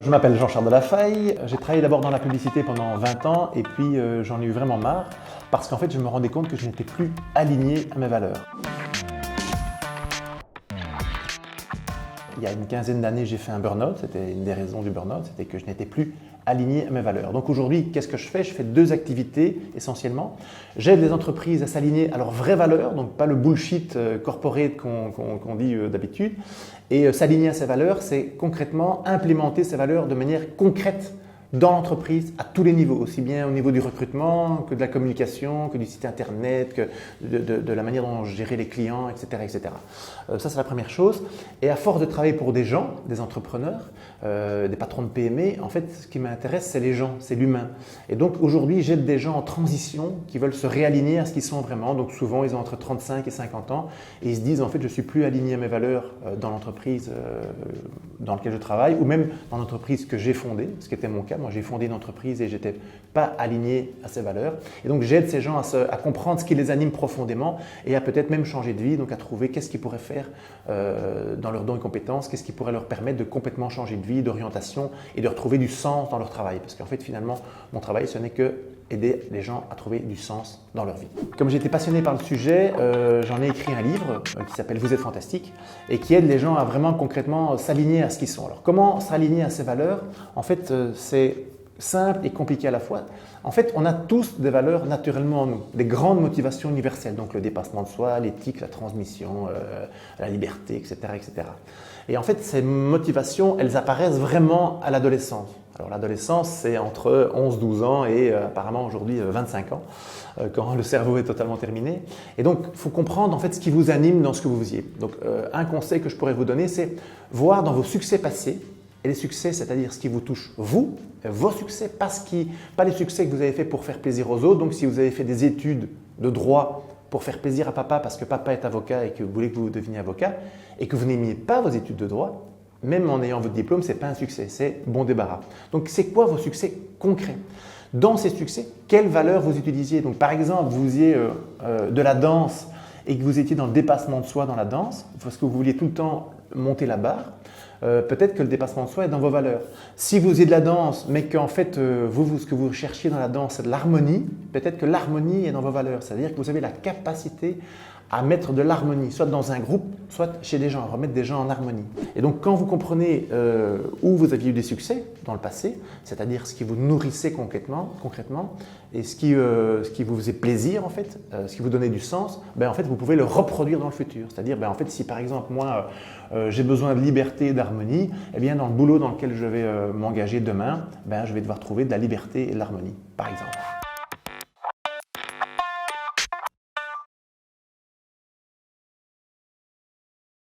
Je m'appelle Jean-Charles Delafaye, j'ai travaillé d'abord dans la publicité pendant 20 ans et puis j'en ai eu vraiment marre parce qu'en fait je me rendais compte que je n'étais plus aligné à mes valeurs. Il y a une quinzaine d'années, j'ai fait un burn-out. C'était une des raisons du burn-out, c'était que je n'étais plus aligné à mes valeurs. Donc aujourd'hui, qu'est-ce que je fais? Je fais deux activités essentiellement. J'aide les entreprises à s'aligner à leurs vraies valeurs, donc pas le bullshit corporate qu'on dit d'habitude. Et s'aligner à ses valeurs, c'est concrètement implémenter ces valeurs de manière concrète dans l'entreprise à tous les niveaux, aussi bien au niveau du recrutement que de la communication, que du site internet, que de la manière dont gérer les clients, etc. etc. Ça, c'est la première chose. Et à force de travailler pour des gens, des entrepreneurs, des patrons de PME, en fait, ce qui m'intéresse, c'est les gens, c'est l'humain. Et donc aujourd'hui, j'aide des gens en transition qui veulent se réaligner à ce qu'ils sont vraiment. Donc souvent, ils ont entre 35 et 50 ans et ils se disent, en fait, je ne suis plus aligné à mes valeurs dans l'entreprise dans laquelle je travaille ou même dans l'entreprise que j'ai fondée, ce qui était mon cas. Moi, j'ai fondé une entreprise et je n'étais pas aligné à ces valeurs. Et donc, j'aide ces gens à comprendre ce qui les anime profondément et à peut-être même changer de vie, donc à trouver qu'est-ce qu'ils pourraient faire dans leurs dons et compétences, qu'est-ce qui pourrait leur permettre de complètement changer de vie, d'orientation et de retrouver du sens dans leur travail. Parce qu'en fait, finalement, mon travail, ce n'est que aider les gens à trouver du sens dans leur vie. Comme j'étais passionné par le sujet, j'en ai écrit un livre qui s'appelle « Vous êtes fantastique » et qui aide les gens à vraiment concrètement s'aligner à ce qu'ils sont. Alors comment s'aligner à ces valeurs? En fait, c'est simple et compliqué à la fois. En fait, on a tous des valeurs naturellement en nous, des grandes motivations universelles, donc le dépassement de soi, l'éthique, la transmission, la liberté, etc., etc. Et en fait, ces motivations, elles apparaissent vraiment à l'adolescence. Alors l'adolescence, c'est entre 11-12 ans et apparemment aujourd'hui 25 ans, quand le cerveau est totalement terminé. Et donc, il faut comprendre en fait ce qui vous anime dans ce que vous faisiez. Donc, un conseil que je pourrais vous donner, c'est voir dans vos succès passés, et les succès, c'est-à-dire ce qui vous touche, vous, vos succès, pas les succès que vous avez fait pour faire plaisir aux autres. Donc, si vous avez fait des études de droit pour faire plaisir à papa parce que papa est avocat et que vous voulez que vous deveniez avocat et que vous n'aimiez pas vos études de droit, même en ayant votre diplôme, ce n'est pas un succès, c'est bon débarras. Donc, c'est quoi vos succès concrets? Dans ces succès, quelles valeurs vous utilisiez? Donc, par exemple, vous faisiez de la danse et que vous étiez dans le dépassement de soi dans la danse, parce que vous vouliez tout le temps monter la barre, peut-être que le dépassement de soi est dans vos valeurs. Si vous faisiez de la danse, mais qu'en fait, ce que vous cherchiez dans la danse, c'est de l'harmonie, peut-être que l'harmonie est dans vos valeurs. C'est-à-dire que vous avez la capacité à mettre de l'harmonie, soit dans un groupe, soit chez des gens, à remettre des gens en harmonie. Et donc, quand vous comprenez où vous aviez eu des succès dans le passé, c'est-à-dire ce qui vous nourrissait concrètement et ce qui vous faisait plaisir, en fait, ce qui vous donnait du sens, en fait, vous pouvez le reproduire dans le futur. C'est-à-dire, en fait, si par exemple, moi, j'ai besoin de liberté et d'harmonie, eh bien, dans le boulot dans lequel je vais m'engager demain, je vais devoir trouver de la liberté et de l'harmonie, par exemple.